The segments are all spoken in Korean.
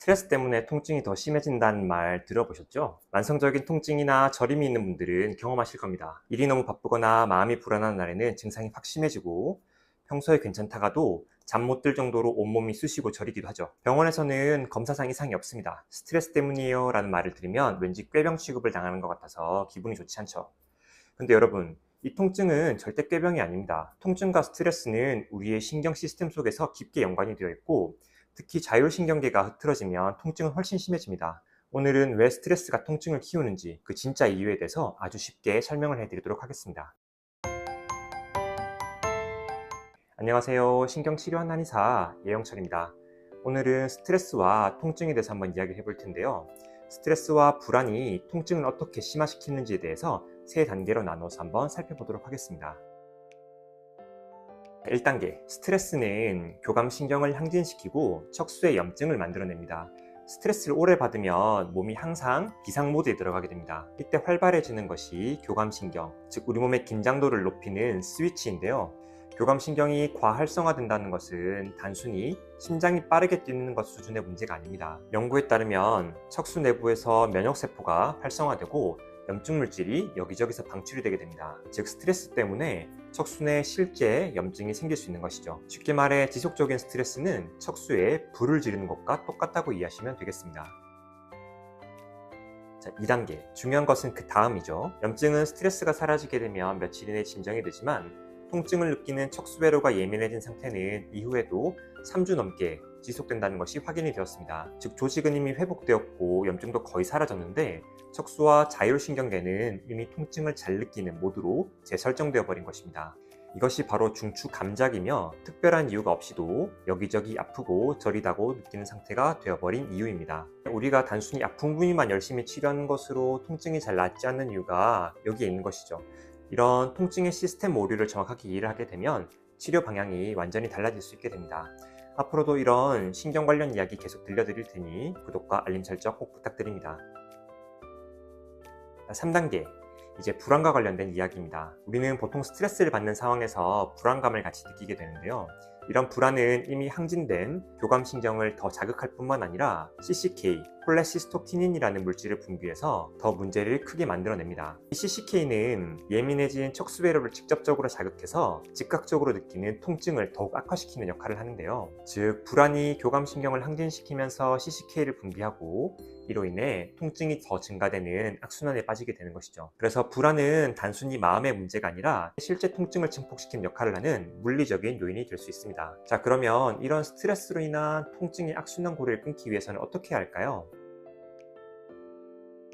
스트레스 때문에 통증이 더 심해진다는 말 들어보셨죠? 만성적인 통증이나 저림이 있는 분들은 경험하실 겁니다. 일이 너무 바쁘거나 마음이 불안한 날에는 증상이 확 심해지고 평소에 괜찮다가도 잠 못 들 정도로 온몸이 쑤시고 저리기도 하죠. 병원에서는 검사상 이상이 없습니다. 스트레스 때문이에요 라는 말을 들으면 왠지 꾀병 취급을 당하는 것 같아서 기분이 좋지 않죠. 근데 여러분, 이 통증은 절대 꾀병이 아닙니다. 통증과 스트레스는 우리의 신경 시스템 속에서 깊게 연관이 되어 있고, 특히 자율신경계가 흐트러지면 통증은 훨씬 심해집니다. 오늘은 왜 스트레스가 통증을 키우는지, 그 진짜 이유에 대해서 아주 쉽게 설명을 해드리도록 하겠습니다. 안녕하세요. 신경치료한 한의사 예영철입니다. 오늘은 스트레스와 통증에 대해서 한번 이야기를 해볼 텐데요. 스트레스와 불안이 통증을 어떻게 심화시키는지에 대해서 세 단계로 나눠서 한번 살펴보도록 하겠습니다. 1단계, 스트레스는 교감신경을 항진시키고 척수의 염증을 만들어냅니다. 스트레스를 오래 받으면 몸이 항상 비상모드에 들어가게 됩니다. 이때 활발해지는 것이 교감신경, 즉 우리 몸의 긴장도를 높이는 스위치인데요. 교감신경이 과활성화된다는 것은 단순히 심장이 빠르게 뛰는 것 수준의 문제가 아닙니다. 연구에 따르면 척수 내부에서 면역세포가 활성화되고 염증 물질이 여기저기서 방출이 되게 됩니다. 즉 스트레스 때문에 척수 내 실제 염증이 생길 수 있는 것이죠. 쉽게 말해 지속적인 스트레스는 척수에 불을 지르는 것과 똑같다고 이해하시면 되겠습니다. 자, 2단계, 중요한 것은 그 다음이죠. 염증은 스트레스가 사라지게 되면 며칠 이내 진정이 되지만 통증을 느끼는 척수회로가 예민해진 상태는 이후에도 3주 넘게 지속된다는 것이 확인이 되었습니다. 즉 조직은 이미 회복되었고 염증도 거의 사라졌는데 척수와 자율신경계는 이미 통증을 잘 느끼는 모드로 재설정되어 버린 것입니다. 이것이 바로 중추감작이며 특별한 이유가 없이도 여기저기 아프고 저리다고 느끼는 상태가 되어버린 이유입니다. 우리가 단순히 아픈 부위만 열심히 치료하는 것으로 통증이 잘 낫지 않는 이유가 여기에 있는 것이죠. 이런 통증의 시스템 오류를 정확하게 이해를 하게 되면 치료 방향이 완전히 달라질 수 있게 됩니다. 앞으로도 이런 신경 관련 이야기 계속 들려드릴 테니 구독과 알림 설정 꼭 부탁드립니다. 3단계, 이제 불안과 관련된 이야기입니다. 우리는 보통 스트레스를 받는 상황에서 불안감을 같이 느끼게 되는데요. 이런 불안은 이미 항진된 교감신경을 더 자극할 뿐만 아니라 CCK, 콜레시스토키닌이라는 물질을 분비해서 더 문제를 크게 만들어냅니다. 이 CCK는 예민해진 척수회로를 직접적으로 자극해서 즉각적으로 느끼는 통증을 더욱 악화시키는 역할을 하는데요. 즉 불안이 교감신경을 항진시키면서 CCK를 분비하고 이로 인해 통증이 더 증가되는 악순환에 빠지게 되는 것이죠. 그래서 불안은 단순히 마음의 문제가 아니라 실제 통증을 증폭시키는 역할을 하는 물리적인 요인이 될 수 있습니다. 자, 그러면 이런 스트레스로 인한 통증의 악순환 고리를 끊기 위해서는 어떻게 해야 할까요?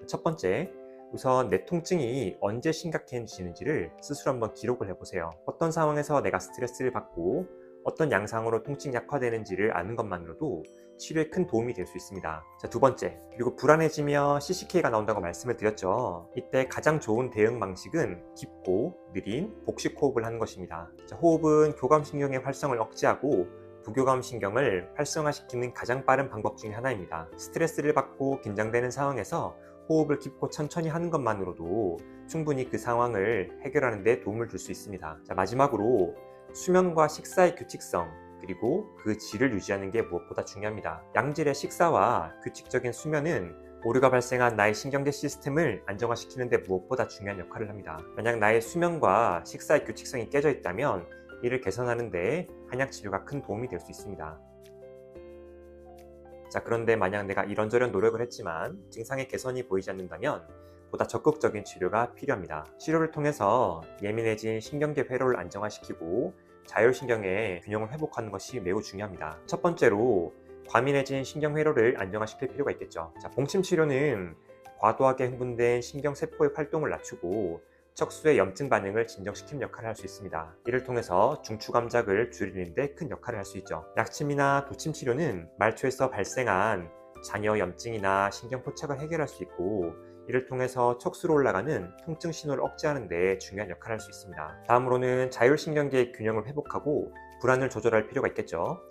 첫 번째, 우선 내 통증이 언제 심각해지는지를 스스로 한번 기록을 해보세요. 어떤 상황에서 내가 스트레스를 받고 어떤 양상으로 통증이 약화되는지를 아는 것만으로도 치료에 큰 도움이 될 수 있습니다. 자, 두 번째, 그리고 불안해지면 CCK가 나온다고 말씀을 드렸죠. 이때 가장 좋은 대응 방식은 깊고 느린 복식 호흡을 하는 것입니다. 자, 호흡은 교감신경의 활성을 억제하고 부교감신경을 활성화시키는 가장 빠른 방법 중에 하나입니다. 스트레스를 받고 긴장되는 상황에서 호흡을 깊고 천천히 하는 것만으로도 충분히 그 상황을 해결하는 데 도움을 줄 수 있습니다. 자, 마지막으로 수면과 식사의 규칙성, 그리고 그 질을 유지하는 게 무엇보다 중요합니다. 양질의 식사와 규칙적인 수면은 오류가 발생한 나의 신경계 시스템을 안정화시키는 데 무엇보다 중요한 역할을 합니다. 만약 나의 수면과 식사의 규칙성이 깨져 있다면 이를 개선하는 데 한약 치료가 큰 도움이 될 수 있습니다. 자, 그런데 만약 내가 이런저런 노력을 했지만 증상의 개선이 보이지 않는다면 보다 적극적인 치료가 필요합니다. 치료를 통해서 예민해진 신경계 회로를 안정화시키고 자율신경의 균형을 회복하는 것이 매우 중요합니다. 첫 번째로 과민해진 신경회로를 안정화시킬 필요가 있겠죠. 자, 봉침치료는 과도하게 흥분된 신경세포의 활동을 낮추고 척수의 염증 반응을 진정시키는 역할을 할 수 있습니다. 이를 통해서 중추감작을 줄이는 데 큰 역할을 할 수 있죠. 약침이나 도침치료는 말초에서 발생한 잔여 염증이나 신경포착을 해결할 수 있고 이를 통해서 척수로 올라가는 통증 신호를 억제하는 데 중요한 역할을 할 수 있습니다. 다음으로는 자율신경계의 균형을 회복하고 불안을 조절할 필요가 있겠죠.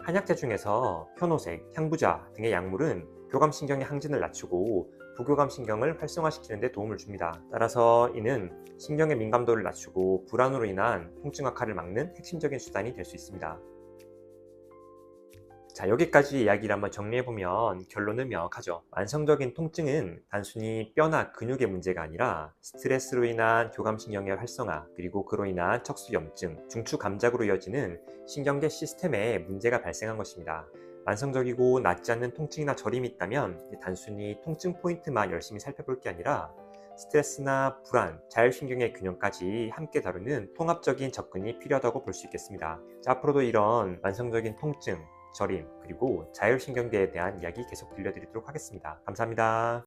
한약재 중에서 현오색, 향부자 등의 약물은 교감신경의 항진을 낮추고 부교감신경을 활성화시키는 데 도움을 줍니다. 따라서 이는 신경의 민감도를 낮추고 불안으로 인한 통증 악화를 막는 핵심적인 수단이 될 수 있습니다. 자, 여기까지 이야기를 한번 정리해보면 결론은 명확하죠. 만성적인 통증은 단순히 뼈나 근육의 문제가 아니라 스트레스로 인한 교감신경의 활성화, 그리고 그로 인한 척수염증, 중추감작으로 이어지는 신경계 시스템에 문제가 발생한 것입니다. 만성적이고 낫지 않는 통증이나 저림이 있다면 단순히 통증 포인트만 열심히 살펴볼 게 아니라 스트레스나 불안, 자율신경의 균형까지 함께 다루는 통합적인 접근이 필요하다고 볼 수 있겠습니다. 자, 앞으로도 이런 만성적인 통증, 저림, 그리고 자율신경계에 대한 이야기 계속 들려드리도록 하겠습니다. 감사합니다.